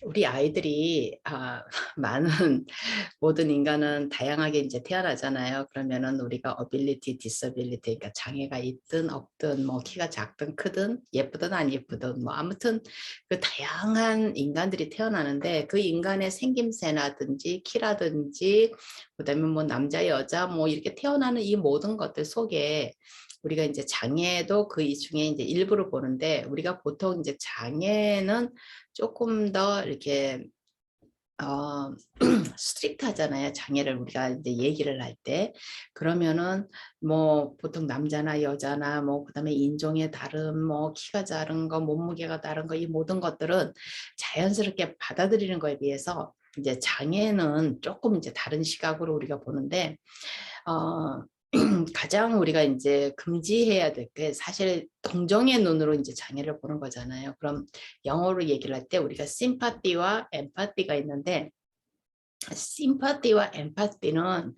우리 아이들이 많은 모든 인간은 다양하게 이제 태어나잖아요. 그러면은 우리가 ability, disability, 그러니까 장애가 있든 없든 뭐 키가 작든 크든 예쁘든 안 예쁘든 뭐 아무튼 그 다양한 인간들이 태어나는데 그 인간의 생김새라든지 키라든지 그다음에 뭐 남자 여자 뭐 이렇게 태어나는 이 모든 것들 속에 우리가 이제 장애도 그 이 중에 이제 일부를 보는데 우리가 보통 이제 장애는 조금 더 이렇게 스트릭트 하잖아요. 장애를 우리가 이제 얘기를 할 때. 그러면은 뭐 보통 남자나 여자나 뭐 그다음에 인종의 다른 뭐 키가 다른 거, 몸무게가 다른 거 이 모든 것들은 자연스럽게 받아들이는 거에 비해서 이제 장애는 조금 이제 다른 시각으로 우리가 보는데 어 가장 우리가 이제 금지해야 될 게 사실 동정의 눈으로 이제 장애를 보는 거잖아요. 그럼 영어로 얘기를 할 때 우리가 심파티와 엠파티가 있는데 심파티와 엠파티는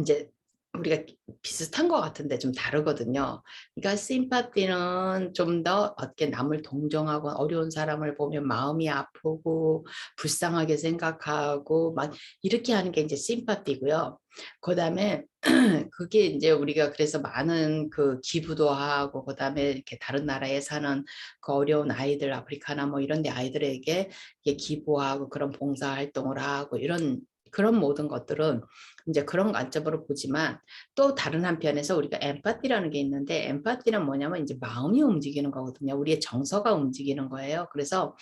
이제 우리가 비슷한 것 같은데 좀 다르거든요. 그러니까 심파티는 좀 더 어떻게 남을 동정하고 어려운 사람을 보면 마음이 아프고 불쌍하게 생각하고 막 이렇게 하는 게 이제 심파티고요. 그다음에 그게 이제 우리가 그래서 많은 그 기부도 하고 그다음에 이렇게 다른 나라에 사는 그 어려운 아이들 아프리카나 뭐 이런 데 아이들에게 이렇게 기부하고 그런 봉사 활동을 하고 이런 그런 모든 것들은 이제 그런 관점으로 보지만 또 다른 한편에서 우리가 엠파티라는 게 있는데 엠파티는 뭐냐면 이제 마음이 움직이는 거거든요. 우리의 정서가 움직이는 거예요. 그래서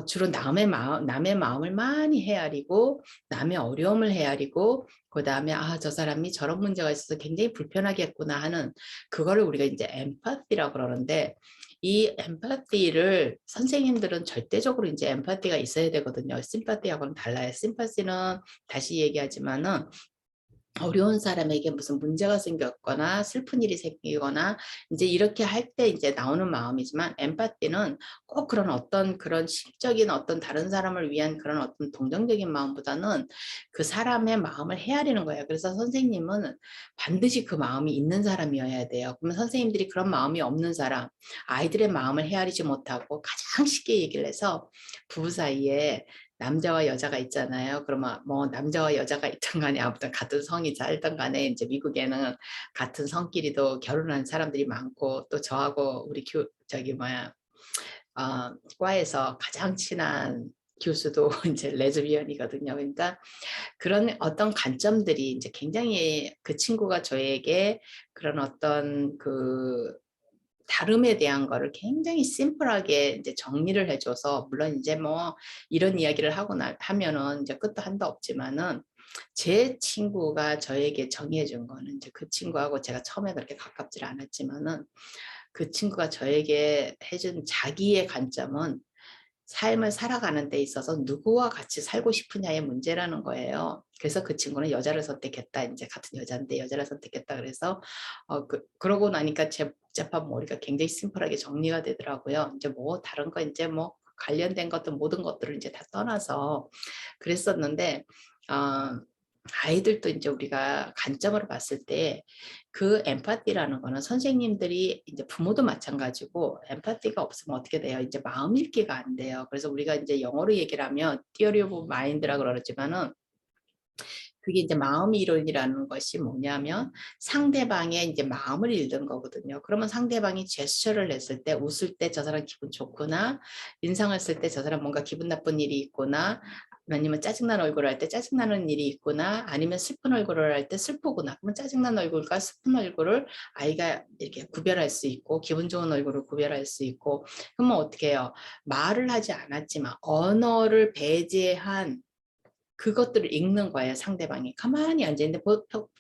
주로 남의 마음을 많이 헤아리고 남의 어려움을 헤아리고 그다음에 저 사람이 저런 문제가 있어서 굉장히 불편하겠구나 하는 그거를 우리가 이제 엠파티라고 그러는데 이 엠파티를 선생님들은 절대적으로 이제 엠파티가 있어야 되거든요. 심파티하고는 달라요. 심파티는 다시 얘기하지만은 어려운 사람에게 무슨 문제가 생겼거나 슬픈 일이 생기거나 이제 이렇게 할 때 이제 나오는 마음이지만 엠파티는 꼭 그런 어떤 그런 심적인 어떤 다른 사람을 위한 그런 어떤 동정적인 마음보다는 그 사람의 마음을 헤아리는 거예요. 그래서 선생님은 반드시 그 마음이 있는 사람이어야 돼요. 그러면 선생님들이 그런 마음이 없는 사람, 아이들의 마음을 헤아리지 못하고 가장 쉽게 얘기를 해서 부부 사이에 남자와 여자가 있잖아요. 그러면 뭐 남자와 여자가 있든 간에 아무튼 같은 성이 살든 간에 이제 미국에는 같은 성끼리도 결혼한 사람들이 많고 또 저하고 우리 저기 뭐야 과에서 가장 친한 교수도 이제 레즈비언이거든요. 그러니까 그런 어떤 관점들이 이제 굉장히 그 친구가 저에게 그런 어떤 그 다름에 대한 거를 굉장히 심플하게 이제 정리를 해줘서 물론 이제 뭐 이런 이야기를 하면은 이제 끝도 한도 없지만은 제 친구가 저에게 정의해 준 거는 이제 그 친구하고 제가 처음에 그렇게 가깝지 않았지만은 그 친구가 저에게 해준 자기의 관점은 삶을 살아가는 데 있어서 누구와 같이 살고 싶으냐의 문제라는 거예요. 그래서 그 친구는 여자를 선택했다. 이제 같은 여자인데 여자를 선택했다. 그래서 그러고 나니까 제 복잡한 머리가 굉장히 심플하게 정리가 되더라고요. 이제 뭐 다른 거 이제 뭐 관련된 것들 모든 것들을 이제 다 떠나서 그랬었는데 어, 아이들도 이제 우리가 관점으로 봤을 때 그 엠파티라는 거는 선생님들이 이제 부모도 마찬가지고 엠파티가 없으면 어떻게 돼요? 이제 마음 읽기가 안 돼요. 그래서 우리가 이제 영어로 얘기를 하면 theory of mind라 그러지만은 그게 이제 마음 이론이라는 것이 뭐냐면 상대방의 이제 마음을 읽는 거거든요. 그러면 상대방이 제스처를 했을 때 웃을 때 저 사람 기분 좋구나, 인상을 쓸 때 저 사람 뭔가 기분 나쁜 일이 있구나, 아니면 짜증난 얼굴을 할 때 짜증나는 일이 있구나, 아니면 슬픈 얼굴을 할 때 슬프구나. 그러면 짜증난 얼굴과 슬픈 얼굴을 아이가 이렇게 구별할 수 있고 기분 좋은 얼굴을 구별할 수 있고 그러면 어떻게 해요? 말을 하지 않았지만 언어를 배제한 그것들을 읽는 거예요. 상대방이 가만히 앉아있는데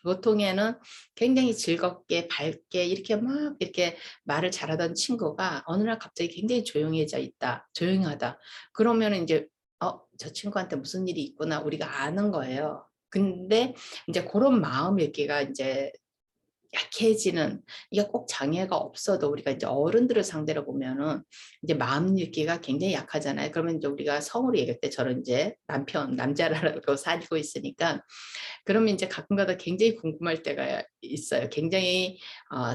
보통에는 굉장히 즐겁게 밝게 이렇게 막 이렇게 말을 잘하던 친구가 어느 날 갑자기 굉장히 조용해져 있다, 조용하다. 그러면 이제 저 친구한테 무슨 일이 있구나 우리가 아는 거예요. 근데 이제 그런 마음 읽기가 이제 약해지는 이게 꼭 장애가 없어도 우리가 이제 어른들을 상대로 보면은 이제 마음 읽기가 굉장히 약하잖아요. 그러면 이제 우리가 성으로 얘기할 때 저는 이제 남자라고 사귀고 있으니까 그러면 이제 가끔가다 굉장히 궁금할 때가 있어요. 굉장히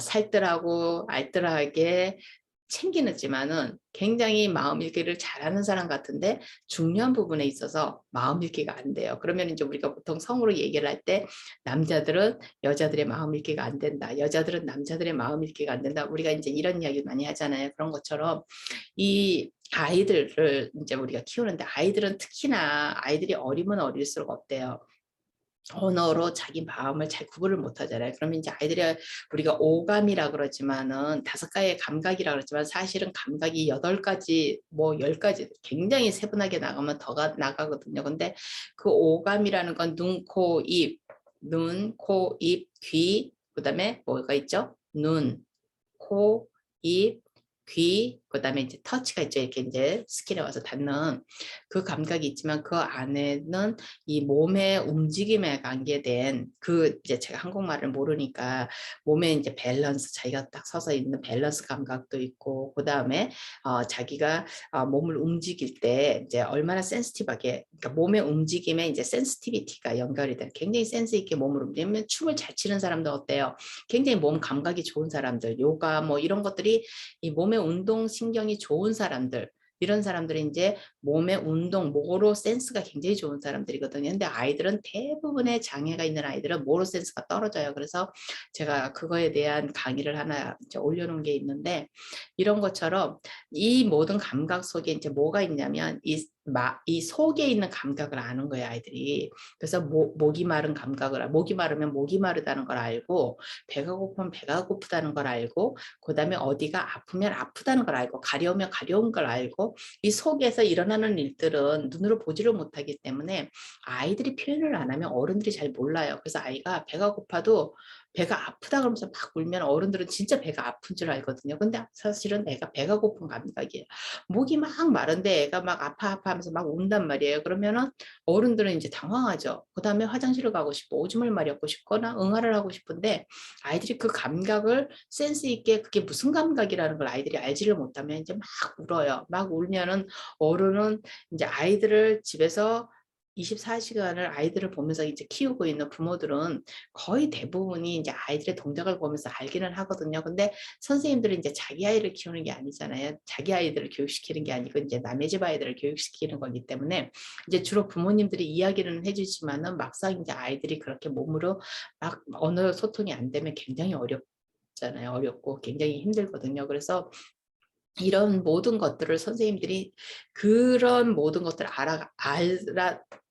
살뜰하고 알뜰하게 챙기지만은 굉장히 마음 읽기를 잘하는 사람 같은데 중요한 부분에 있어서 마음 읽기가 안 돼요. 그러면 이제 우리가 보통 성으로 얘기를 할 때 남자들은 여자들의 마음 읽기가 안 된다. 여자들은 남자들의 마음 읽기가 안 된다. 우리가 이제 이런 이야기 많이 하잖아요. 그런 것처럼 이 아이들을 이제 우리가 키우는데 아이들은 특히나 아이들이 어리면 어릴수록 어때요? 언어로 자기 마음을 잘 구분을 못 하잖아요. 그러면 이제 아이들이 우리가 오감이라 그러지만은 5가지의 감각이라 그러지만 사실은 감각이 8가지 뭐 10가지 굉장히 세분하게 나가면 나가거든요. 근데 그 오감이라는 건 눈, 코, 입, 눈, 코, 입, 귀, 그다음에 뭐가 있죠? 눈, 코, 입, 귀, 그다음에 이제 터치가 있죠. 이렇게 이제 스킨에 와서 닿는 그 감각이 있지만 그 안에는 이 몸의 움직임에 관계된 그 이제 제가 한국말을 모르니까 몸의 이제 밸런스 자기가 딱 서서 있는 밸런스 감각도 있고 그다음에 자기가 몸을 움직일 때 이제 얼마나 센시티브하게 그러니까 몸의 움직임에 이제 센시티비티가 연결이 돼요. 굉장히 센스 있게 몸을 움직이면 춤을 잘 추는 사람도 어때요? 굉장히 몸 감각이 좋은 사람들, 요가 뭐 이런 것들이 이 몸의 운동 신경이 좋은 사람들 이런 사람들이 이제 몸의 운동, 모로 센스가 굉장히 좋은 사람들이거든요. 근데 아이들은 대부분의 장애가 있는 아이들은 모로 센스가 떨어져요. 그래서 제가 그거에 대한 강의를 하나 이제 올려놓은 게 있는데 이런 것처럼 이 모든 감각 속에 이제 뭐가 있냐면 이 속에 있는 감각을 아는 거예요, 아이들이. 그래서 목이 마른 감각을, 목이 마르면 목이 마르다는 걸 알고, 배가 고프면 배가 고프다는 걸 알고, 그 다음에 어디가 아프면 아프다는 걸 알고, 가려우면 가려운 걸 알고, 이 속에서 일어나는 일들은 눈으로 보지를 못하기 때문에 아이들이 표현을 안 하면 어른들이 잘 몰라요. 그래서 아이가 배가 고파도 배가 아프다 그러면서 막 울면 어른들은 진짜 배가 아픈 줄 알거든요. 근데 사실은 애가 배가 고픈 감각이에요. 목이 막 마른데 애가 막 아파 하면서 막 운단 말이에요. 그러면은 어른들은 이제 당황하죠. 그 다음에 화장실을 가고 싶고 오줌을 마렵고 싶거나 응아를 하고 싶은데 아이들이 그 감각을 센스 있게 그게 무슨 감각이라는 걸 아이들이 알지를 못하면 이제 막 울어요. 막 울면은 어른은 이제 아이들을 집에서 24시간을 아이들을 보면서 이제 키우고 있는 부모들은 거의 대부분이 이제 아이들의 동작을 보면서 알기는 하거든요. 근데 선생님들은 이제 자기 아이를 키우는 게 아니잖아요. 자기 아이들을 교육시키는 게 아니고 이제 남의 집 아이들을 교육시키는 거기 때문에 이제 주로 부모님들이 이야기는 해주지만은 막상 이제 아이들이 그렇게 몸으로 막 언어 소통이 안 되면 굉장히 어렵잖아요. 어렵고 굉장히 힘들거든요. 그래서 이런 모든 것들을 선생님들이 그런 모든 것들을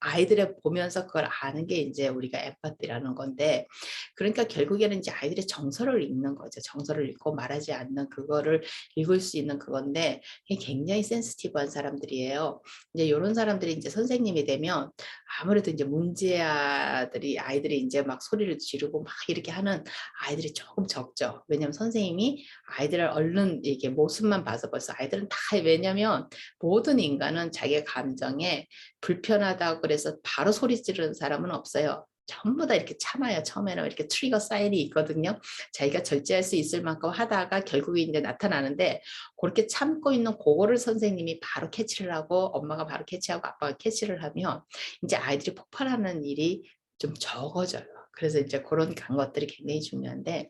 아이들을 보면서 그걸 아는 게 이제 우리가 에mpa티라는 건데 그러니까 결국에는 이제 아이들의 정서를 읽는 거죠. 정서를 읽고 말하지 않는 그거를 읽을 수 있는 그건데 굉장히 센시티브한 사람들이에요. 이제 이런 사람들이 이제 선생님이 되면 아무래도 이제 문제아들이 아이들이 이제 막 소리를 지르고 막 이렇게 하는 아이들이 조금 적죠. 왜냐하면 선생님이 아이들을 얼른 이게 모습만 봐서 벌써 아이들은 다 왜냐면 모든 인간은 자기의 감정에 불편하다고 그래서 바로 소리 지르는 사람은 없어요. 전부 다 이렇게 참아요. 처음에는 이렇게 트리거 사인이 있거든요. 자기가 절제할 수 있을 만큼 하다가 결국에 이제 나타나는데 그렇게 참고 있는 그거를 선생님이 바로 캐치를 하고 엄마가 바로 캐치하고 아빠가 캐치를 하면 이제 아이들이 폭발하는 일이 좀 적어져요. 그래서 이제 그런 것들이 굉장히 중요한데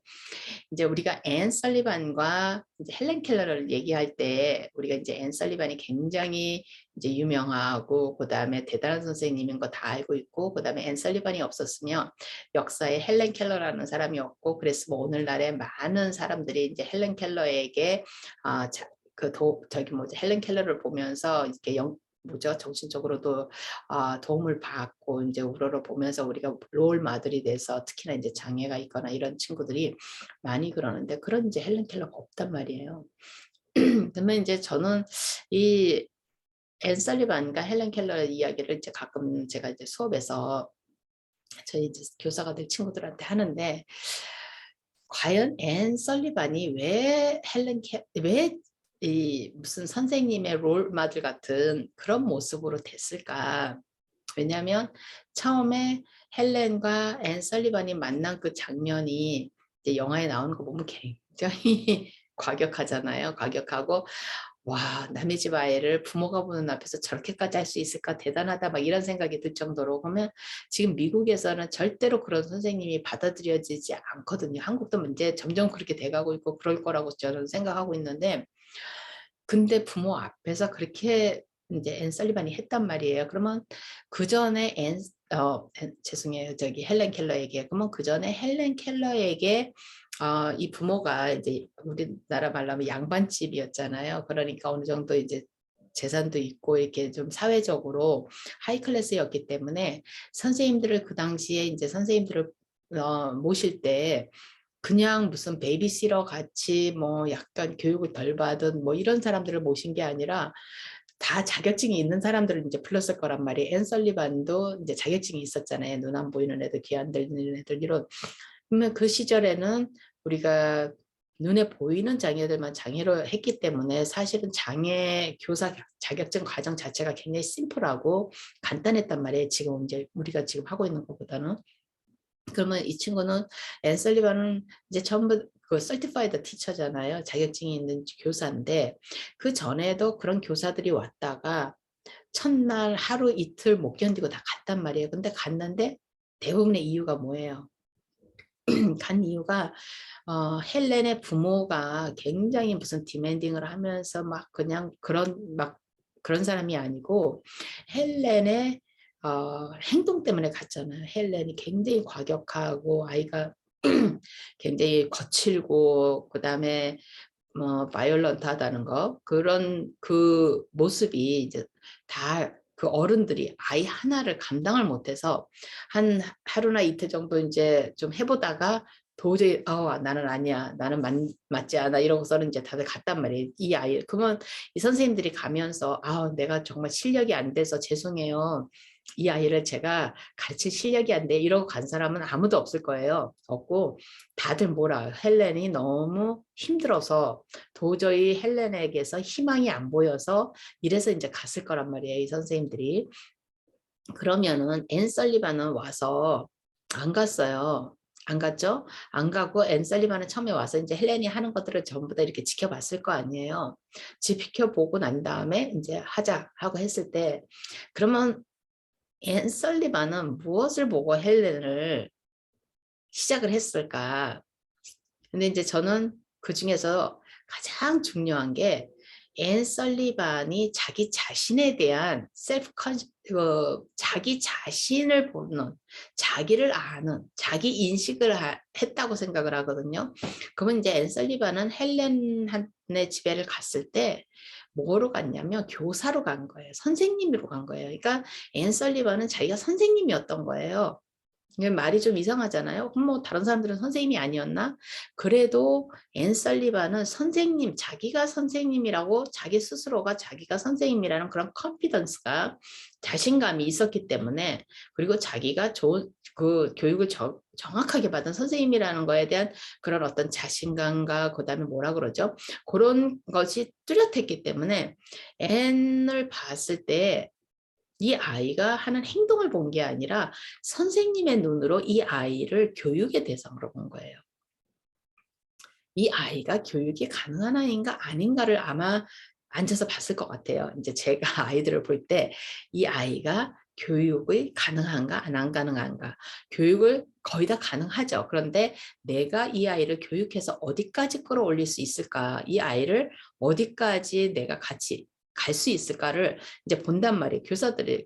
이제 우리가 앤 설리반과 이제 헬렌 켈러를 얘기할 때 우리가 이제 앤 설리반이 굉장히 이제 유명하고 그 다음에 대단한 선생님인 거 다 알고 있고 그 다음에 앤 설리반이 없었으면 역사에 헬렌 켈러라는 사람이 없고 그래서 뭐 오늘날에 많은 사람들이 이제 헬렌 켈러에게 저기 뭐지 헬렌 켈러를 보면서 이렇게 뭐죠 정신적으로도 도움을 받고 이제 우러러 보면서 우리가 롤 마들이 돼서 특히나 이제 장애가 있거나 이런 친구들이 많이 그러는데 그런 이제 헬렌 켈러가 없단 말이에요. 그러면 이제 저는 이 앤 설리반과 헬렌 켈러의 이야기를 이제 가끔 제가 이제 수업에서 저희 이제 교사가 될 친구들한테 하는데 과연 앤 설리반이 왜 이 무슨 선생님의 롤마들 같은 그런 모습으로 됐을까? 왜냐하면 처음에 헬렌과 앤 설리반이 만난 그 장면이 이제 영화에 나오는 거 보면 굉장히 과격하잖아요. 과격하고 와 남의 집 아이를 부모가 보는 앞에서 저렇게까지 할 수 있을까 대단하다 막 이런 생각이 들 정도로 그러면 지금 미국에서는 절대로 그런 선생님이 받아들여지지 않거든요. 한국도 이제 점점 그렇게 돼가고 있고 그럴 거라고 저는 생각하고 있는데 근데 부모 앞에서 그렇게 이제 앤 설리반이 했단 말이에요. 그러면 그 전에 죄송해요. 저기 헬렌 켈러에게 그러면 그 전에 헬렌 켈러에게 이 부모가 이제 우리나라 말로 하면 양반집이었잖아요. 그러니까 어느 정도 이제 재산도 있고 이렇게 좀 사회적으로 하이 클래스였기 때문에 선생님들을 그 당시에 이제 선생님들을 모실 때 그냥 무슨 베이비시터 같이 뭐 약간 교육을 덜 받은 뭐 이런 사람들을 모신 게 아니라 다 자격증이 있는 사람들을 이제 불렀을 거란 말이에요. 앤 설리반도 이제 자격증이 있었잖아요. 눈 안 보이는 애들, 귀 안 들리는 애들 이런. 그러면 그 시절에는 우리가 눈에 보이는 장애들만 장애로 했기 때문에 사실은 장애 교사 자격증 과정 자체가 굉장히 심플하고 간단했단 말이에요. 지금 이제 우리가 지금 하고 있는 것보다는. 그러면 이 친구는 앤 설리반은 이제 전부 그 설티파이드 티처잖아요. 자격증이 있는 교사인데 그 전에도 그런 교사들이 왔다가 첫날 하루 이틀 못 견디고 다 갔단 말이에요. 근데 갔는데 대부분의 이유가 뭐예요? 간 이유가 헬렌의 부모가 굉장히 무슨 디맨딩을 하면서 막 그냥 그런 사람이 아니고 헬렌의 행동 때문에 갔잖아요. 헬렌이 굉장히 과격하고 아이가 굉장히 거칠고 그다음에 뭐 바이올런트하다는 거 그런 그 모습이 이제 다 그 어른들이 아이 하나를 감당을 못해서 한 하루나 이틀 정도 이제 좀 해보다가 도저히 나는 아니야 나는 맞지 않아 이러고서는 이제 다들 갔단 말이에요. 이 아이 그러면 이 선생님들이 가면서 내가 정말 실력이 안 돼서 죄송해요. 이 아이를 제가 가르칠 실력이 안 돼 이러고 간 사람은 아무도 없을 거예요. 없고 다들 뭐라 헬렌이 너무 힘들어서 도저히 헬렌에게서 희망이 안 보여서 이래서 이제 갔을 거란 말이에요. 이 선생님들이. 그러면은 앤 설리반은 와서 안 갔어요. 안 갔죠? 안 가고 앤 설리반은 처음에 와서 이제 헬렌이 하는 것들을 전부 다 이렇게 지켜봤을 거 아니에요. 지켜보고 난 다음에 이제 하자 하고 했을 때 그러면 앤 설리반은 무엇을 보고 헬렌을 시작을 했을까? 근데 이제 저는 그 중에서 가장 중요한 게 앤 설리반이 자기 자신에 대한 자기 자신을 보는, 자기를 아는, 자기 인식을 했다고 생각을 하거든요. 그러면 이제 앤 설리반은 헬렌의 집에를 갔을 때 뭐로 갔냐면 교사로 간 거예요. 선생님으로 간 거예요. 그러니까 앤 설리반은 자기가 선생님이었던 거예요. 말이 좀 이상하잖아요. 뭐 다른 사람들은 선생님이 아니었나? 그래도 앤 설리반은 선생님, 자기가 선생님이라고 자기 스스로가 자기가 선생님이라는 그런 컨피던스가 자신감이 있었기 때문에 그리고 자기가 좋은 그 교육을 정확하게 받은 선생님이라는 거에 대한 그런 어떤 자신감과 그다음에 뭐라 그러죠? 그런 것이 뚜렷했기 때문에 앤을 봤을 때 이 아이가 하는 행동을 본 게 아니라 선생님의 눈으로 이 아이를 교육의 대상으로 본 거예요. 이 아이가 교육이 가능한 아이인가 아닌가를 아마 앉아서 봤을 것 같아요. 이제 제가 아이들을 볼 때 이 아이가 교육이 가능한가 안 가능한가. 교육을 거의 다 가능하죠. 그런데 내가 이 아이를 교육해서 어디까지 끌어올릴 수 있을까. 이 아이를 어디까지 내가 같이 갈 수 있을까를 이제 본단 말이에요.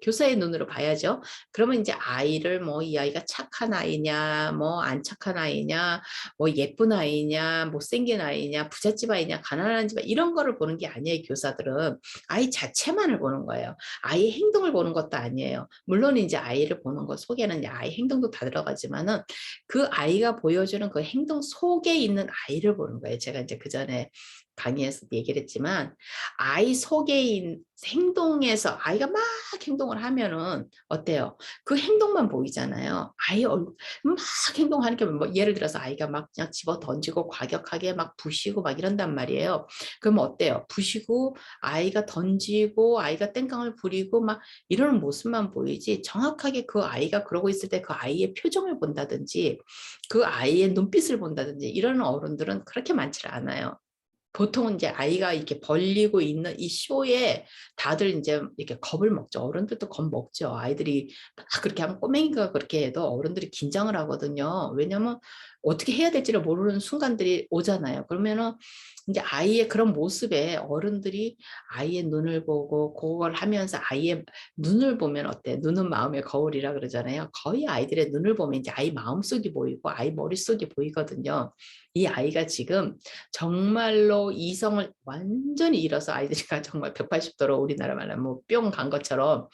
교사의 눈으로 봐야죠. 그러면 이제 아이를 뭐 이 아이가 착한 아이냐, 뭐 안 착한 아이냐, 뭐 예쁜 아이냐, 못생긴 아이냐, 부잣집 아이냐, 가난한 집 아이 이런 거를 보는 게 아니에요. 교사들은 아이 자체만을 보는 거예요. 아이의 행동을 보는 것도 아니에요. 물론 이제 아이를 보는 것 속에는 아이 행동도 다 들어가지만은 그 아이가 보여주는 그 행동 속에 있는 아이를 보는 거예요. 제가 이제 그 전에 강의에서 얘기를 했지만 아이 속에 있는 행동에서 아이가 막 행동을 하면은 어때요? 그 행동만 보이잖아요. 아이 얼굴 막 행동하는 게 뭐 예를 들어서 아이가 막 그냥 집어 던지고 과격하게 막 부시고 막 이런단 말이에요. 그러면 어때요? 부시고 아이가 던지고 아이가 땡깡을 부리고 막 이러는 모습만 보이지 정확하게 그 아이가 그러고 있을 때 그 아이의 표정을 본다든지 그 아이의 눈빛을 본다든지 이러는 어른들은 그렇게 많지 않아요. 보통은 이제 아이가 이렇게 벌리고 있는 이 쇼에 다들 이제 이렇게 겁을 먹죠. 어른들도 겁 먹죠. 아이들이 막 그렇게 하면 꼬맹이가 그렇게 해도 어른들이 긴장을 하거든요. 왜냐면 어떻게 해야 될지를 모르는 순간들이 오잖아요. 그러면은 이제 아이의 그런 모습에 어른들이 아이의 눈을 보고 그걸 하면서 아이의 눈을 보면 어때? 눈은 마음의 거울이라 그러잖아요. 거의 아이들의 눈을 보면 이제 아이 마음속이 보이고 아이 머릿속이 보이거든요. 이 아이가 지금 정말로 이성을 완전히 잃어서 아이들이가 정말 180도로 우리나라 말하면 뭐 뿅 간 것처럼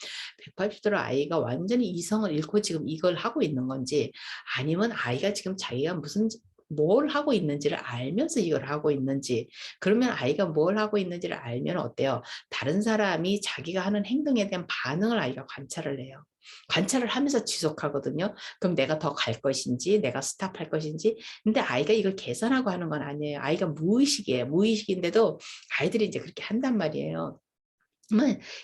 180도로 아이가 완전히 이성을 잃고 지금 이걸 하고 있는 건지 아니면 아이가 지금 자기가 무슨 뭘 하고 있는지를 알면서 이걸 하고 있는지 그러면 아이가 뭘 하고 있는지를 알면 어때요? 다른 사람이 자기가 하는 행동에 대한 반응을 아이가 관찰을 해요. 관찰을 하면서 지속하거든요. 그럼 내가 더 갈 것인지 내가 스탑할 것인지 근데 아이가 이걸 계산하고 하는 건 아니에요. 아이가 무의식이에요. 무의식인데도 아이들이 이제 그렇게 한단 말이에요.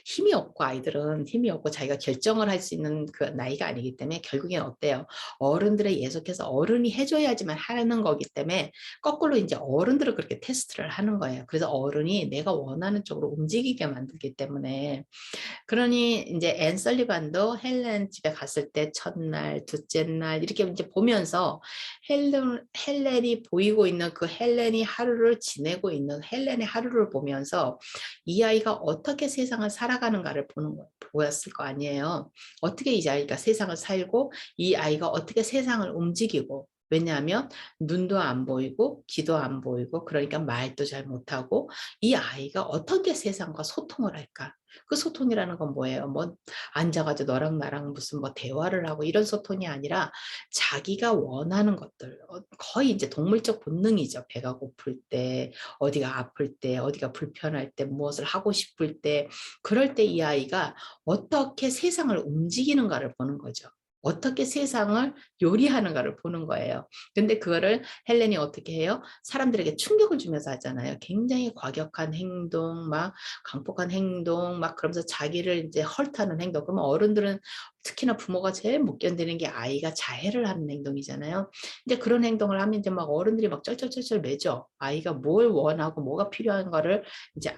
힘이 없고 아이들은 힘이 없고 자기가 결정을 할 수 있는 그 나이가 아니기 때문에 결국엔 어때요? 어른들에 예속해서 어른이 해줘야지만 하는 거기 때문에 거꾸로 이제 어른들을 그렇게 테스트를 하는 거예요. 그래서 어른이 내가 원하는 쪽으로 움직이게 만들기 때문에 그러니 이제 앤 설리반도 헬렌 집에 갔을 때 첫날, 둘째 날 이렇게 이제 보면서 헬렌이 보이고 있는 그 헬렌이 하루를 지내고 있는 헬렌의 하루를 보면서 이 아이가 어떻게 세상을 살아가는가를 보였을 거 아니에요. 어떻게 이 아이가 세상을 살고 이 아이가 어떻게 세상을 움직이고 왜냐하면 눈도 안 보이고 귀도 안 보이고 그러니까 말도 잘 못하고 이 아이가 어떻게 세상과 소통을 할까? 그 소통이라는 건 뭐예요? 뭐 앉아가지고 너랑 나랑 무슨 뭐 대화를 하고 이런 소통이 아니라 자기가 원하는 것들 거의 이제 동물적 본능이죠. 배가 고플 때, 어디가 아플 때, 어디가 불편할 때, 무엇을 하고 싶을 때 그럴 때 이 아이가 어떻게 세상을 움직이는가를 보는 거죠. 어떻게 세상을 요리하는가를 보는 거예요. 근데 그거를 헬렌이 어떻게 해요? 사람들에게 충격을 주면서 하잖아요. 굉장히 과격한 행동, 막 강폭한 행동, 막 그러면서 자기를 이제 헐타는 행동. 그러면 어른들은 특히나 부모가 제일 못 견디는 게 아이가 자해를 하는 행동이잖아요. 이제 그런 행동을 하면 이제 막 어른들이 막 쩔쩔쩔쩔 매죠. 아이가 뭘 원하고 뭐가 필요한가를 이제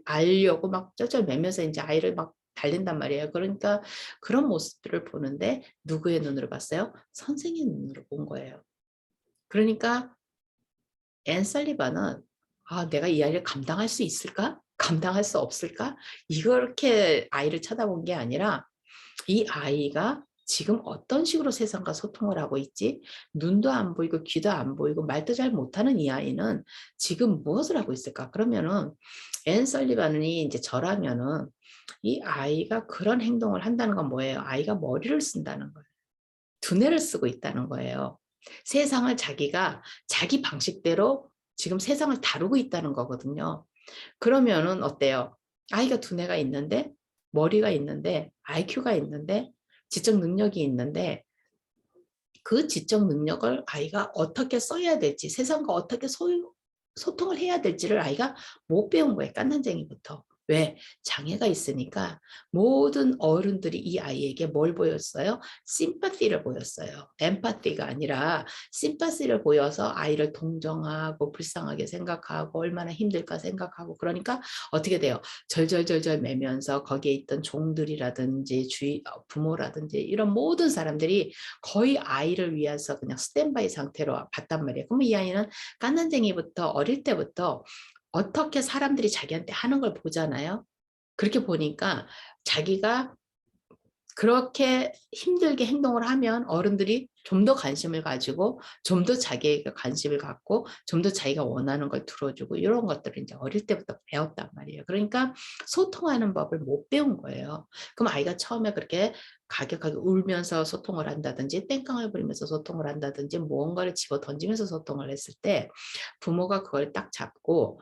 알려고 막 쩔쩔 매면서 이제 아이를 막 달린단 말이에요. 그러니까 그런 모습들을 보는데 누구의 눈으로 봤어요? 선생의 눈으로 본 거예요. 그러니까 앤 설리반은 내가 이 아이를 감당할 수 있을까? 감당할 수 없을까? 이렇게 아이를 쳐다본 게 아니라 이 아이가 지금 어떤 식으로 세상과 소통을 하고 있지? 눈도 안 보이고 귀도 안 보이고 말도 잘 못하는 이 아이는 지금 무엇을 하고 있을까? 그러면은 앤 설리반이 이제 저라면은 이 아이가 그런 행동을 한다는 건 뭐예요? 아이가 머리를 쓴다는 거예요. 두뇌를 쓰고 있다는 거예요. 세상을 자기가 자기 방식대로 지금 세상을 다루고 있다는 거거든요. 그러면은 어때요? 아이가 두뇌가 있는데 머리가 있는데 IQ가 있는데 지적 능력이 있는데 그 지적 능력을 아이가 어떻게 써야 될지 세상과 어떻게 소통을 해야 될지를 아이가 못 배운 거예요. 깐난쟁이부터. 왜? 장애가 있으니까 모든 어른들이 이 아이에게 뭘 보였어요? 심파티를 보였어요. 엠파티가 아니라 심파티를 보여서 아이를 동정하고 불쌍하게 생각하고 얼마나 힘들까 생각하고 그러니까 어떻게 돼요? 절절절절 매면서 거기에 있던 종들이라든지 부모라든지 이런 모든 사람들이 거의 아이를 위해서 그냥 스탠바이 상태로 봤단 말이에요. 그러면 이 아이는 깐난쟁이부터 어릴 때부터 어떻게 사람들이 자기한테 하는 걸 보잖아요. 그렇게 보니까 자기가 그렇게 힘들게 행동을 하면 어른들이 좀 더 관심을 가지고 좀 더 자기에게 관심을 갖고 좀 더 자기가 원하는 걸 들어주고 이런 것들을 이제 어릴 때부터 배웠단 말이에요. 그러니까 소통하는 법을 못 배운 거예요. 그럼 아이가 처음에 그렇게 가격하게 울면서 소통을 한다든지 땡깡을 부리면서 소통을 한다든지 무언가를 집어 던지면서 소통을 했을 때 부모가 그걸 딱 잡고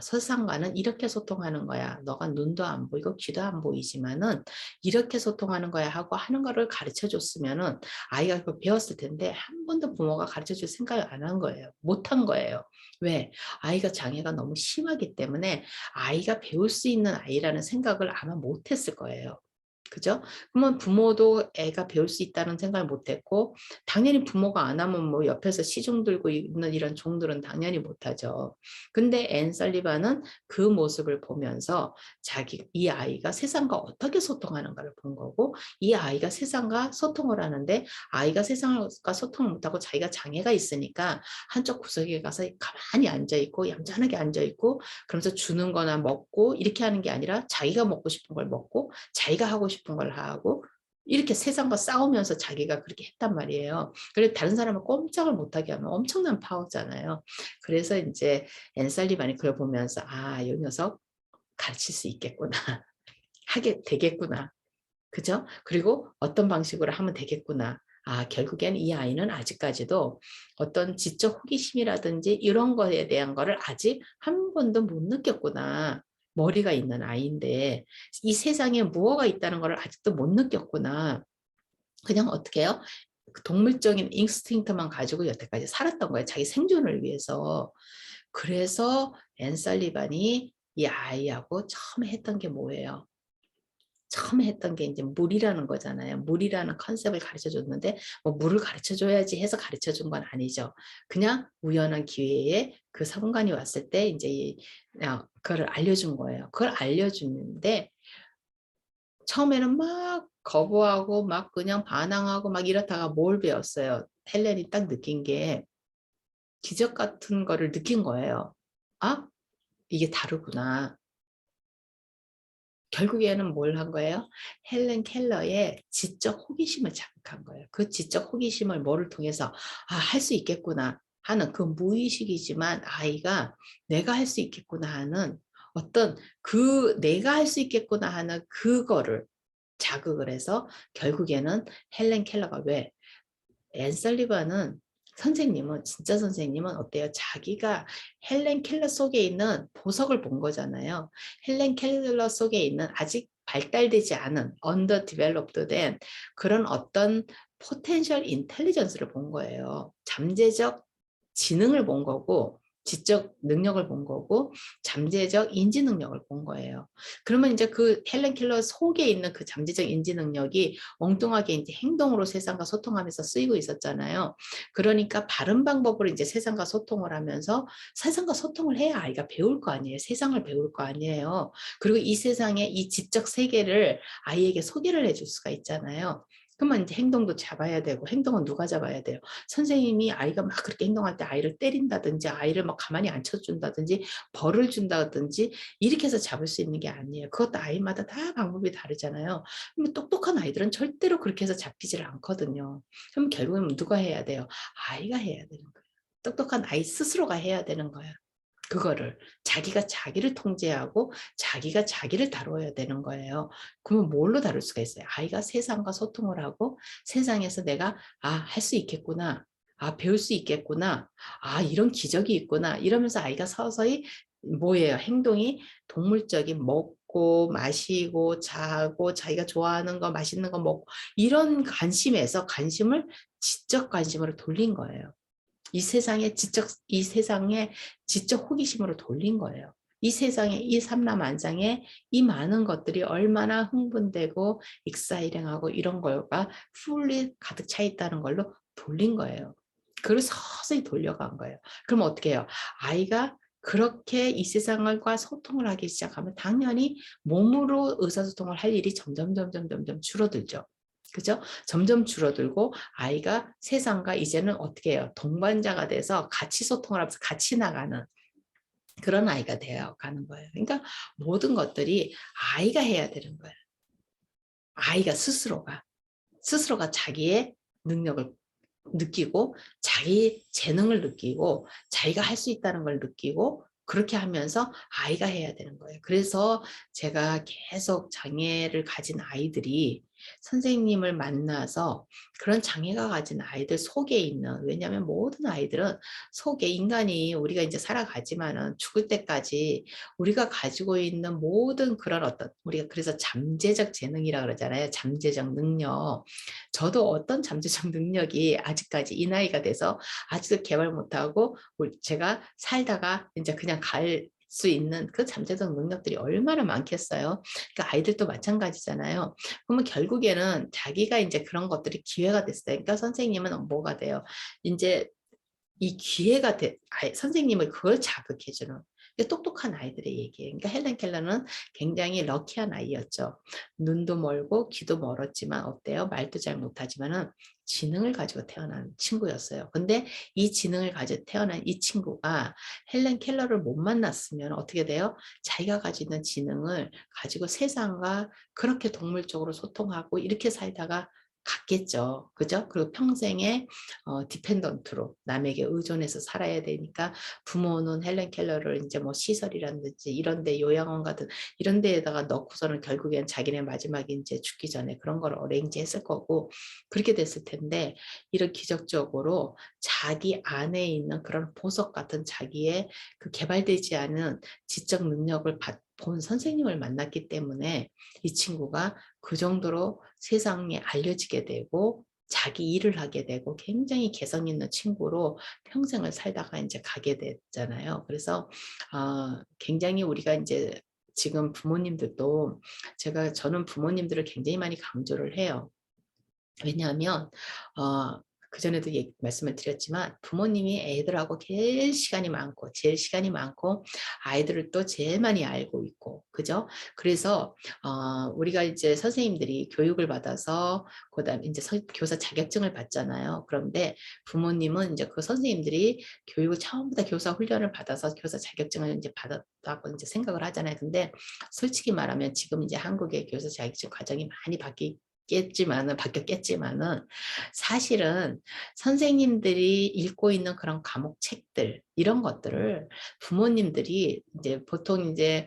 세상과는 이렇게 소통하는 거야. 너가 눈도 안 보이고 귀도 안 보이지만은 이렇게 소통하는 거야 하고 하는 거를 가르쳐 줬으면은 아이가 그걸 배웠을 텐데 한 번도 부모가 가르쳐 줄 생각을 안 한 거예요. 못 한 거예요. 왜? 아이가 장애가 너무 심하기 때문에 아이가 배울 수 있는 아이라는 생각을 아마 못 했을 거예요. 그죠? 그러면 부모도 애가 배울 수 있다는 생각을 못했고 당연히 부모가 안 하면 뭐 옆에서 시중 들고 있는 이런 종들은 당연히 못하죠. 근데 앤 설리반은 그 모습을 보면서 이 아이가 세상과 어떻게 소통하는가를 본 거고 이 아이가 세상과 소통을 하는데 아이가 세상과 소통을 못하고 자기가 장애가 있으니까 한쪽 구석에 가서 가만히 앉아있고 얌전하게 앉아있고 그러면서 주는 거나 먹고 이렇게 하는 게 아니라 자기가 먹고 싶은 걸 먹고 자기가 하고 싶은 걸 하고 이렇게 세상과 싸우면서 자기가 그렇게 했단 말이에요. 그래서 다른 사람을 꼼짝을 못하게 하면 엄청난 파워잖아요. 그래서 이제 앤 살리반이 그걸 보면서 아, 이 녀석 가르칠 수 있겠구나. 하게 되겠구나. 그죠? 그리고 어떤 방식으로 하면 되겠구나. 아, 결국엔 이 아이는 아직까지도 어떤 지적 호기심이라든지 이런 거에 대한 거를 아직 한 번도 못 느꼈구나. 머리가 있는 아이인데 이 세상에 무엇가 있다는 걸 아직도 못 느꼈구나. 그냥 어떻게 해요? 그 동물적인 인스팅트만 가지고 여태까지 살았던 거예요. 자기 생존을 위해서. 그래서 앤 살리반이 이 아이하고 처음에 했던 게 뭐예요? 처음에 했던 게 이제 물이라는 거잖아요. 물이라는 컨셉을 가르쳐 줬는데 뭐 물을 가르쳐 줘야지 해서 가르쳐 준 건 아니죠. 그냥 우연한 기회에 그 사분간이 왔을 때 이제 그걸 알려준 거예요. 그걸 알려주는데 처음에는 막 거부하고 막 그냥 반항하고 막 이렇다가 뭘 배웠어요. 헬렌이 딱 느낀 게 기적 같은 거를 느낀 거예요. 아, 이게 다르구나. 결국에는 뭘 한 거예요? 헬렌 켈러의 지적 호기심을 자극한 거예요. 그 지적 호기심을 뭐를 통해서 아, 할 수 있겠구나 하는 그 무의식이지만 아이가 내가 할 수 있겠구나 하는 어떤 그 내가 할 수 있겠구나 하는 그거를 자극을 해서 결국에는 헬렌 켈러가 왜 앤 설리반은 선생님은 진짜 선생님은 어때요? 자기가 헬렌 켈러 속에 있는 보석을 본 거잖아요. 헬렌 켈러 속에 있는 아직 발달되지 않은 underdeveloped 된 그런 어떤 potential intelligence를 본 거예요. 잠재적 지능을 본 거고 지적 능력을 본 거고 잠재적 인지 능력을 본 거예요. 그러면 이제 그 헬렌 켈러 속에 있는 그 잠재적 인지 능력이 엉뚱하게 이제 행동으로 세상과 소통하면서 쓰이고 있었잖아요. 그러니까 바른 방법으로 이제 세상과 소통을 하면서 세상과 소통을 해야 아이가 배울 거 아니에요. 세상을 배울 거 아니에요. 그리고 이 세상의 이 지적 세계를 아이에게 소개를 해줄 수가 있잖아요. 그러면 이제 행동도 잡아야 되고 행동은 누가 잡아야 돼요? 선생님이 아이가 막 그렇게 행동할 때 아이를 때린다든지 아이를 막 가만히 앉혀준다든지 벌을 준다든지 이렇게 해서 잡을 수 있는 게 아니에요. 그것도 아이마다 다 방법이 다르잖아요. 그럼 똑똑한 아이들은 절대로 그렇게 해서 잡히질 않거든요. 그럼 결국은 누가 해야 돼요? 아이가 해야 되는 거예요. 똑똑한 아이 스스로가 해야 되는 거예요. 그거를 자기가 자기를 통제하고 자기가 자기를 다뤄야 되는 거예요. 그러면 뭘로 다룰 수가 있어요? 아이가 세상과 소통을 하고 세상에서 내가 할 수 있겠구나. 배울 수 있겠구나. 이런 기적이 있구나. 이러면서 아이가 서서히 뭐예요? 행동이 동물적인 먹고 마시고 자고 자기가 좋아하는 거 맛있는 거 먹고 이런 관심에서 관심을 지적 관심으로 돌린 거예요. 이 세상의 지적 호기심으로 돌린 거예요. 이 세상에 이 삼라만상에 이 많은 것들이 얼마나 흥분되고 익사이링하고 이런 걸과 풀리 가득 차 있다는 걸로 돌린 거예요. 그걸 서서히 돌려간 거예요. 그럼 어떻게 해요? 아이가 그렇게 이 세상과 소통을 하기 시작하면 당연히 몸으로 의사소통을 할 일이 점점 줄어들죠. 그죠? 점점 줄어들고 아이가 세상과 이제는 어떻게 해요? 동반자가 돼서 같이 소통을 하면서 같이 나가는 그런 아이가 되어 가는 거예요. 그러니까 모든 것들이 아이가 해야 되는 거예요. 아이가 스스로가 자기의 능력을 느끼고 자기 재능을 느끼고 자기가 할 수 있다는 걸 느끼고 그렇게 하면서 아이가 해야 되는 거예요. 그래서 제가 계속 장애를 가진 아이들이 선생님을 만나서 그런 장애가 가진 아이들 속에 있는 왜냐하면 모든 아이들은 속에 인간이 우리가 이제 살아가지만은 죽을 때까지 우리가 가지고 있는 모든 그런 어떤 우리가 그래서 잠재적 재능이라 그러잖아요. 잠재적 능력. 저도 어떤 잠재적 능력이 아직까지 이 나이가 돼서 아직도 개발 못하고 제가 살다가 이제 그냥 수 있는 그 잠재적 능력들이 얼마나 많겠어요. 그러니까 아이들도 마찬가지잖아요. 그러면 결국에는 자기가 이제 그런 것들이 기회가 됐어요. 그러니까 선생님은 뭐가 돼요? 이제 이 기회가 선생님을 그걸 자극해주는 똑똑한 아이들의 얘기예요. 그러니까 헬렌 켈러는 굉장히 럭키한 아이였죠. 눈도 멀고 귀도 멀었지만 어때요? 말도 잘 못하지만은 지능을 가지고 태어난 친구였어요. 근데 이 지능을 가지고 태어난 이 친구가 헬렌 켈러를 못 만났으면 어떻게 돼요? 자기가 가지고 있는 지능을 가지고 세상과 그렇게 동물적으로 소통하고 이렇게 살다가 갔겠죠. 그죠? 그리고 평생에 디펜던트로 남에게 의존해서 살아야 되니까 부모는 헬렌 켈러를 이제 뭐 시설이라든지 이런 데 요양원 같은 이런 데에다가 넣고서는 결국엔 자기네 마지막에 이제 죽기 전에 그런 걸 어레인지 했을 거고 그렇게 됐을 텐데 이런 기적적으로 자기 안에 있는 그런 보석 같은 자기의 그 개발되지 않은 지적 능력을 본 선생님을 만났기 때문에 이 친구가 그 정도로 세상에 알려지게 되고 자기 일을 하게 되고 굉장히 개성 있는 친구로 평생을 살다가 이제 가게 됐잖아요. 그래서 굉장히 우리가 이제 지금 부모님들도 저는 부모님들을 굉장히 많이 강조를 해요. 왜냐하면 그전에도 말씀을 드렸지만 부모님이 애들하고 제일 시간이 많고 아이들을 또 제일 많이 알고 있고 그죠? 그래서 우리가 이제 선생님들이 교육을 받아서 그다음에 이제 교사 자격증을 받잖아요. 그런데 부모님은 이제 그 선생님들이 교육을 처음부터 교사 훈련을 받아서 교사 자격증을 이제 받았다고 이제 생각을 하잖아요. 근데 솔직히 말하면 지금 이제 한국의 교사 자격증 과정이 많이 바뀌었겠지만은 사실은 선생님들이 읽고 있는 그런 과목 책들 이런 것들을 부모님들이 이제 보통 이제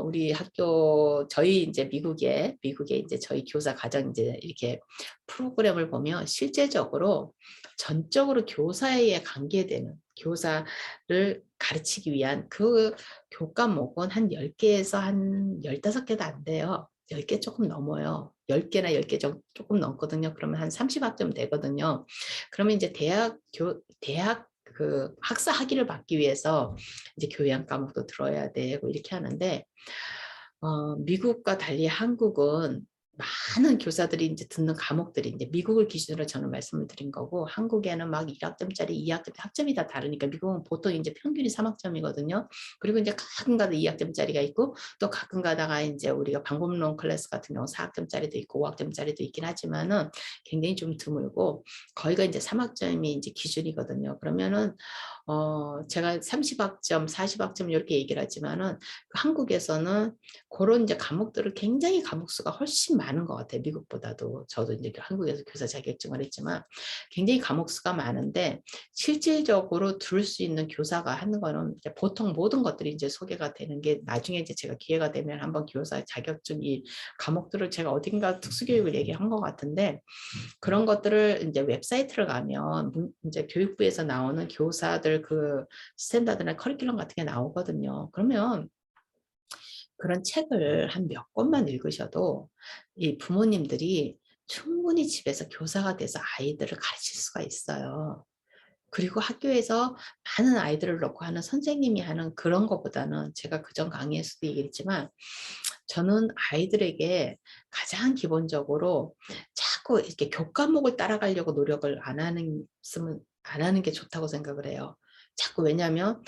우리 학교 저희 이제 미국에 이제 저희 교사 과정 이제 이렇게 프로그램을 보면 실제적으로 전적으로 교사에 관계되는 교사를 가르치기 위한 그 교과목은 한 10개에서 한 15개도 안 돼요. 10개 조금 넘어요. 10개나 10개 조금 넘거든요. 그러면 한 30학점 되거든요. 그러면 이제 대학 그 학사 학위를 받기 위해서 이제 교양 과목도 들어야 되고 이렇게 하는데 미국과 달리 한국은 많은 교사들이 이제 듣는 과목들이 이제 미국을 기준으로 저는 말씀을 드린 거고 한국에는 막 1학점짜리 2학점 학점이 다 다르니까 미국은 보통 이제 평균이 3학점이거든요. 그리고 이제 가끔가다 2학점짜리가 있고 또 가끔가다가 이제 우리가 방법론 클래스 같은 경우 4학점짜리도 있고 5학점짜리도 있긴 하지만은 굉장히 좀 드물고 거의가 이제 3학점이 이제 기준이거든요. 그러면은 제가 30학점, 40학점 이렇게 얘기를 하지만은 한국에서는 그런 이제 과목들을 굉장히 과목 수가 훨씬 많은 것 같아요. 미국보다도. 저도 이제 한국에서 교사 자격증을 했지만 굉장히 과목 수가 많은데 실질적으로 들을 수 있는 교사가 하는 거는 이제 보통 모든 것들이 이제 소개가 되는 게 나중에 이제 제가 기회가 되면 한번 교사 자격증 이 과목들을 제가 어딘가 특수교육을 얘기한 것 같은데 그런 것들을 이제 웹사이트를 가면 이제 교육부에서 나오는 교사들 그 스탠다드나 커리큘럼 같은 게 나오거든요. 그러면 그런 책을 한 몇 권만 읽으셔도 이 부모님들이 충분히 집에서 교사가 돼서 아이들을 가르칠 수가 있어요. 그리고 학교에서 많은 아이들을 놓고 하는 선생님이 하는 그런 것보다는 제가 그전 강의에서도 얘기했지만 저는 아이들에게 가장 기본적으로 자꾸 이렇게 교과목을 따라가려고 노력을 안 하는 게 좋다고 생각을 해요. 자꾸 왜냐하면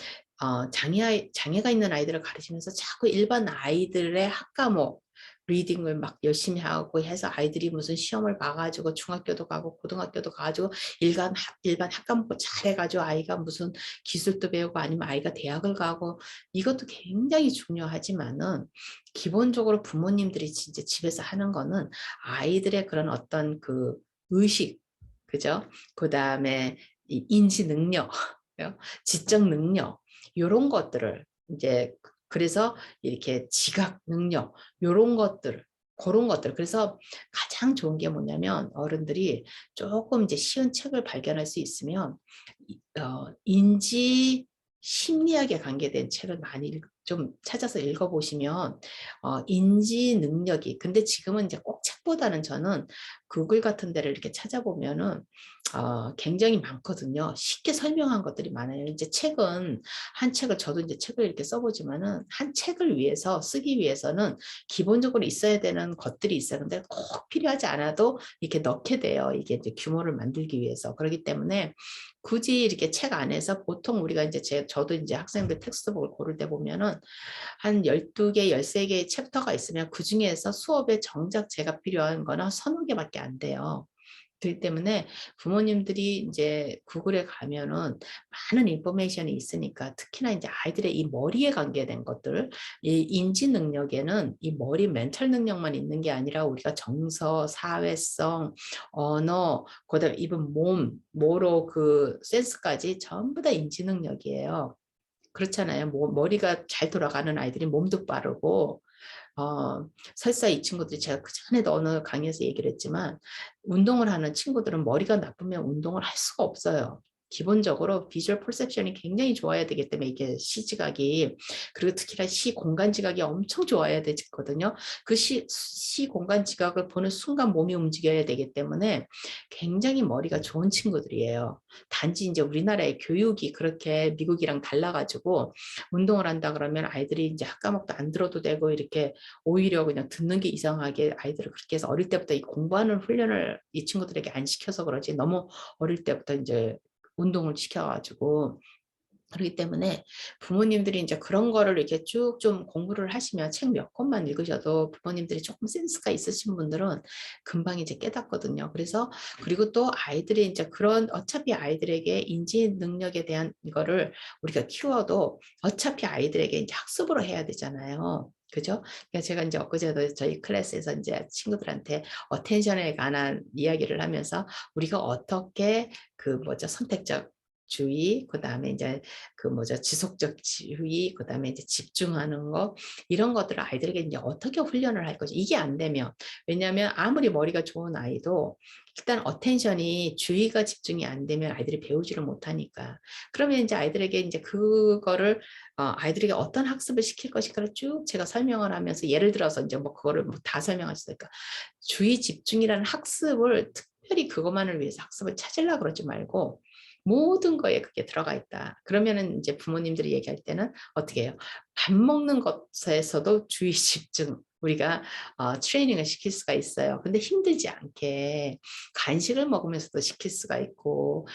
장애가 있는 아이들을 가르치면서 자꾸 일반 아이들의 학과목 리딩을 막 열심히 하고 해서 아이들이 무슨 시험을 봐가지고 중학교도 가고 고등학교도 가가지고 일반 학과목을 잘해가지고 아이가 무슨 기술도 배우고 아니면 아이가 대학을 가고 이것도 굉장히 중요하지만은 기본적으로 부모님들이 진짜 집에서 하는 거는 아이들의 그런 어떤 그 의식, 그죠? 그 다음에 인지 능력, 지적 능력, 이런 것들을 이제 그래서 이렇게 지각 능력, 이런 것들, 그런 것들. 그래서 가장 좋은 게 뭐냐면 어른들이 조금 이제 쉬운 책을 발견할 수 있으면 인지 심리학에 관계된 책을 많이 좀 찾아서 읽어보시면 인지 능력이 근데 지금은 이제 꼭 책 책보다는 저는 구글 같은 데를 이렇게 찾아보면은 굉장히 많거든요. 쉽게 설명한 것들이 많아요. 이제 책은 한 책을 저도 이제 책을 이렇게 써보지만은 한 책을 위해서 쓰기 위해서는 기본적으로 있어야 되는 것들이 있어요. 근데 꼭 필요하지 않아도 이렇게 넣게 돼요. 이게 이제 규모를 만들기 위해서. 그렇기 때문에 굳이 이렇게 책 안에서 보통 우리가 이제 저도 이제 학생들 텍스트북을 고를 때 보면은 한 12개, 13개의 챕터가 있으면 그 중에서 수업에 정작 제가 필요한 거는 서너 개밖에 안 돼요. 그렇기 때문에 부모님들이 이제 구글에 가면은 많은 인포메이션이 있으니까 특히나 이제 아이들의 이 머리에 관계된 것들, 이 인지 능력에는 이 머리 멘탈 능력만 있는 게 아니라 우리가 정서, 사회성, 언어, 그다음에 이분 모로 그 센스까지 전부 다 인지 능력이에요. 그렇잖아요. 뭐 머리가 잘 돌아가는 아이들이 몸도 빠르고 설사 이 친구들이 제가 그전에도 어느 강의에서 얘기를 했지만 운동을 하는 친구들은 머리가 나쁘면 운동을 할 수가 없어요. 기본적으로 비주얼 퍼셉션이 굉장히 좋아야 되기 때문에 이게 시지각이 그리고 특히나 시 공간 지각이 엄청 좋아야 되거든요. 그 시 공간 지각을 보는 순간 몸이 움직여야 되기 때문에 굉장히 머리가 좋은 친구들이에요. 단지 이제 우리나라의 교육이 그렇게 미국이랑 달라가지고 운동을 한다 그러면 아이들이 이제 학과목도 안 들어도 되고 이렇게 오히려 그냥 듣는 게 이상하게 아이들을 그렇게 해서 어릴 때부터 이 공부하는 훈련을 이 친구들에게 안 시켜서 그러지 너무 어릴 때부터 이제 운동을 시켜가지고 그렇기 때문에 부모님들이 이제 그런 거를 이렇게 쭉 좀 공부를 하시면 책 몇 권만 읽으셔도 부모님들이 조금 센스가 있으신 분들은 금방 이제 깨닫거든요. 그래서 그리고 또 아이들이 이제 그런 어차피 아이들에게 인지 능력에 대한 이거를 우리가 키워도 어차피 아이들에게 이제 학습으로 해야 되잖아요. 그죠? 그러니까 제가 이제 엊그제도 저희 클래스에서 이제 친구들한테 어텐션에 관한 이야기를 하면서 우리가 어떻게 그 뭐죠 선택적 주의, 그 다음에 이제 그 뭐죠 지속적 지휘, 그 다음에 이제 집중하는 거 이런 것들을 아이들에게 이제 어떻게 훈련을 할 거지 이게 안 되면 왜냐하면 아무리 머리가 좋은 아이도 일단 어텐션이 주의가 집중이 안 되면 아이들이 배우지를 못하니까 그러면 이제 아이들에게 이제 그거를 아이들에게 어떤 학습을 시킬 것인가를 쭉 제가 설명을 하면서 예를 들어서 이제 뭐 그거를 뭐다 설명할 수 있을까 주의 집중이라는 학습을 특별히 그것만을 위해서 학습을 찾으려고 그러지 말고 모든 거에 그게 들어가 있다. 그러면은 이제 부모님들이 얘기할 때는 어떻게 해요? 밥 먹는 것에서도 주의 집중 우리가 트레이닝을 시킬 수가 있어요. 근데 힘들지 않게 간식을 먹으면서도 시킬 수가 있고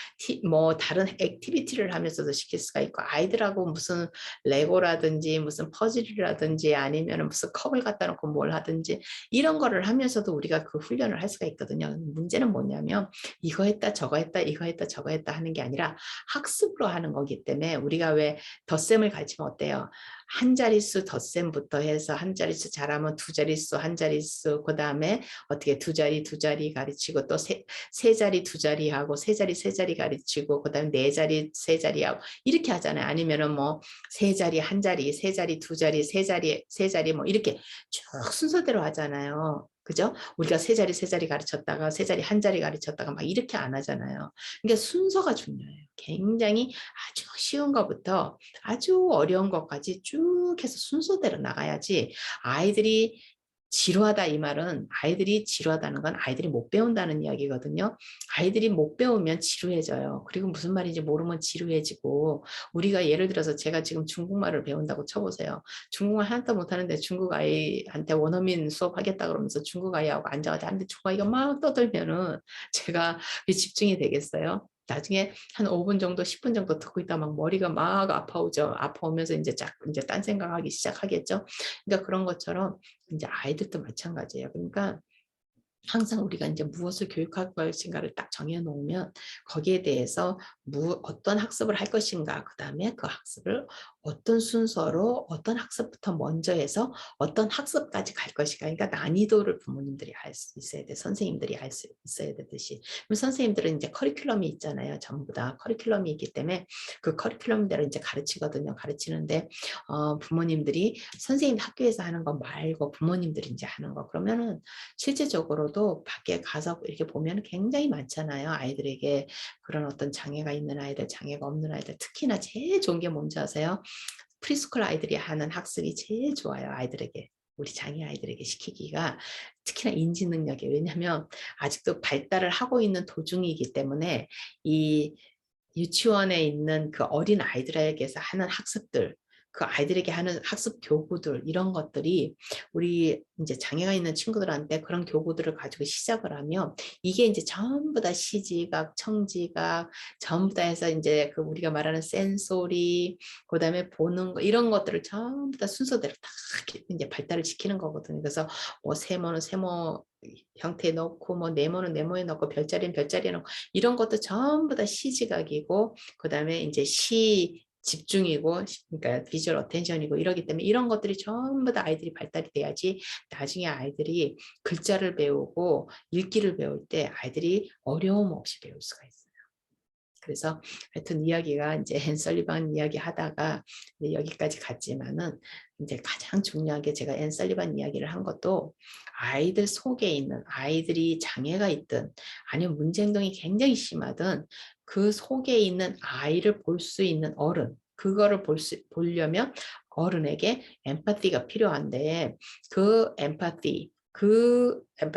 뭐 다른 액티비티를 하면서도 시킬 수가 있고 아이들하고 무슨 레고라든지 무슨 퍼즐이라든지 아니면 무슨 컵을 갖다 놓고 뭘 하든지 이런 거를 하면서도 우리가 그 훈련을 할 수가 있거든요. 문제는 뭐냐면 이거 했다 저거 했다 이거 했다 저거 했다 하는 게 아니라 학습으로 하는 거기 때문에 우리가 왜 덧셈을 가지면 어때요? 한 자릿수 덧셈부터 해서 한 자릿수 잘하면 두 자릿수 한 자릿수 그 다음에 어떻게 두 자리 가르치고 또 세 자리 두 자리 하고 세 자리 세 자리 가르치고 그 다음에 네 자리 세 자리 하고 이렇게 하잖아요. 아니면은 뭐 세 자리 한 자리 세 자리 두 자리 세 자리 세 자리 뭐 이렇게 쭉 순서대로 하잖아요. 그죠? 우리가 세 자리 세 자리 가르쳤다가 세 자리 한 자리 가르쳤다가 막 이렇게 안 하잖아요. 그러니까 순서가 중요해요. 굉장히 아주 쉬운 것부터 아주 어려운 것까지 쭉 해서 순서대로 나가야지 아이들이 지루하다 이 말은 아이들이 지루하다는 건 아이들이 못 배운다는 이야기거든요. 아이들이 못 배우면 지루해져요. 그리고 무슨 말인지 모르면 지루해지고 우리가 예를 들어서 제가 지금 중국말을 배운다고 쳐보세요. 중국말 하나도 못하는데 중국 아이한테 원어민 수업하겠다 그러면서 중국 아이하고 앉아가지고 하는데 중국 아이가 막 떠들면은 제가 집중이 되겠어요. 나중에 한 5분 정도, 10분 정도 듣고 있다 막 머리가 막 아파오죠. 아파오면서 이제 딴 생각하기 시작하겠죠. 그러니까 그런 것처럼 이제 아이들도 마찬가지예요. 그러니까 항상 우리가 이제 무엇을 교육할 것인가를 딱 정해놓으면 거기에 대해서 어떤 학습을 할 것인가, 그 다음에 그 학습을 어떤 순서로 어떤 학습부터 먼저 해서 어떤 학습까지 갈 것인가. 그러니까 난이도를 부모님들이 알 수 있어야 돼. 선생님들이 알 수 있어야 되듯이. 그럼 선생님들은 이제 커리큘럼이 있잖아요. 전부 다 커리큘럼이 있기 때문에 그 커리큘럼대로 이제 가르치거든요. 가르치는데 부모님들이 선생님 학교에서 하는 거 말고 부모님들이 이제 하는 거 그러면은 실제적으로도 밖에 가서 이렇게 보면 굉장히 많잖아요. 아이들에게 그런 어떤 장애가 있는 아이들, 장애가 없는 아이들, 특히나 제일 좋은 게 뭔지 아세요? 프리스쿨 아이들이 하는 학습이 제일 좋아요. 아이들에게. 우리 장애 아이들에게 시키기가 특히나 인지 능력이 왜냐하면 아직도 발달을 하고 있는 도중이기 때문에 이 유치원에 있는 그 어린 아이들에게서 하는 학습들 그 아이들에게 하는 학습 교구들 이런 것들이 우리 이제 장애가 있는 친구들한테 그런 교구들을 가지고 시작을 하면 이게 이제 전부 다 시지각, 청지각 전부 다 해서 이제 그 우리가 말하는 센소리 그다음에 보는 거 이런 것들을 전부 다 순서대로 다 이제 발달을 시키는 거거든요. 그래서 뭐 세모는 세모 형태에 넣고 뭐 네모는 네모에 넣고 별자리는 별자리에 넣고 이런 것도 전부 다 시지각이고 그다음에 이제 시 집중이고 그러니까 비주얼 어텐션이고 이러기 때문에 이런 것들이 전부 다 아이들이 발달이 돼야지 나중에 아이들이 글자를 배우고 읽기를 배울 때 아이들이 어려움 없이 배울 수가 있어요. 그래서 하여튼 이야기가 이제 앤 설리반 이야기 하다가 여기까지 갔지만은 이제 가장 중요한 게 제가 앤 설리반 이야기를 한 것도 아이들 속에 있는 아이들이 장애가 있든 아니면 문제 행동이 굉장히 심하든 그 속에 있는 아이를 볼 수 있는 어른 그거를 보려면 어른에게 엠파티가 필요한데 그 엠파티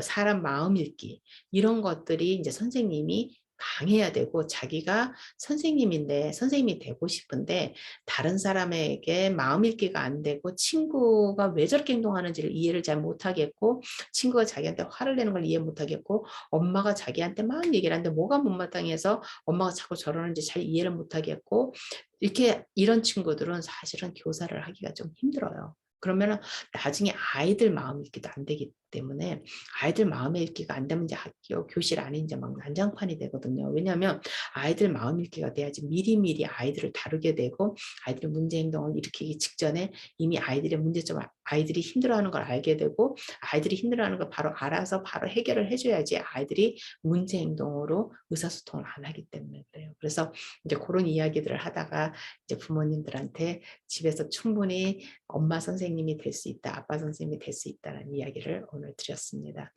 사람 마음 읽기 이런 것들이 이제 선생님이 강해야 되고 자기가 선생님인데 선생님이 되고 싶은데 다른 사람에게 마음 읽기가 안 되고 친구가 왜 저렇게 행동하는지를 이해를 잘 못하겠고 친구가 자기한테 화를 내는 걸 이해 못하겠고 엄마가 자기한테 막 얘기를 하는데 뭐가 못마땅해서 엄마가 자꾸 저러는지 잘 이해를 못하겠고 이렇게 이런 친구들은 사실은 교사를 하기가 좀 힘들어요. 그러면 나중에 아이들 마음 읽기도 안 되기 때문에 아이들 마음의 읽기가 안 되면 이제 학교 교실 안에 이제 막 난장판이 되거든요. 왜냐하면 아이들 마음 읽기가 돼야지 미리미리 아이들을 다루게 되고 아이들의 문제 행동을 일으키기 직전에 이미 아이들의 문제점 아이들이 힘들어하는 걸 알게 되고 아이들이 힘들어하는 걸 바로 알아서 바로 해결을 해줘야지 아이들이 문제 행동으로 의사소통을 안 하기 때문에 그래요. 그래서 이제 그런 이야기들을 하다가 이제 부모님들한테 집에서 충분히 엄마 선생님이 될 수 있다, 아빠 선생님이 될 수 있다는 이야기를 오늘 드렸습니다.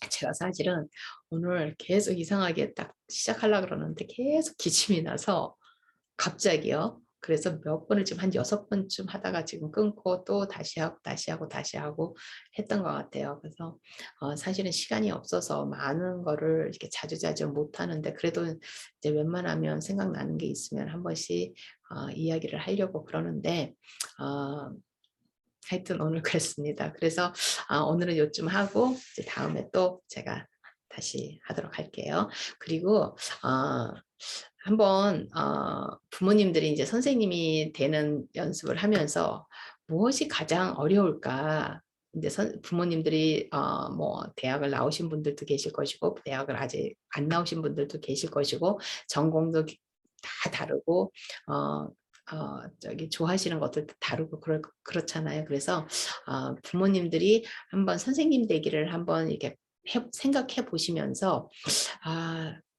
제가 사실은 오늘 계속 이상하게 딱 시작하려고 그러는데 계속 기침이 나서 갑자기요. 그래서 몇 번을 지금 한 6번쯤 하다가 지금 끊고 또 다시 하고 다시 하고 다시 하고 했던 것 같아요. 그래서 사실은 시간이 없어서 많은 거를 이렇게 자주자주 못 하는데 그래도 이제 웬만하면 생각나는 게 있으면 한 번씩 이야기를 하려고 그러는데 하여튼 오늘 그랬습니다. 그래서 오늘은 요쯤 하고 이제 다음에 또 제가 다시 하도록 할게요. 그리고 한번 부모님들이 이제 선생님이 되는 연습을 하면서 무엇이 가장 어려울까? 이제 부모님들이 뭐 대학을 나오신 분들도 계실 것이고 대학을 아직 안 나오신 분들도 계실 것이고 전공도 다 다르고 저기 좋아하시는 것도 다르고 그렇잖아요. 그래서 부모님들이 한번 선생님 되기를 한번 이렇게 생각해 보시면서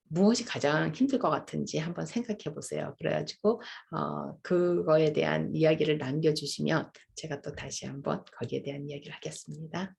무엇이 가장 힘들 것 같은지 한번 생각해 보세요. 그래가지고 그거에 대한 이야기를 남겨주시면 제가 또 다시 한번 거기에 대한 이야기를 하겠습니다.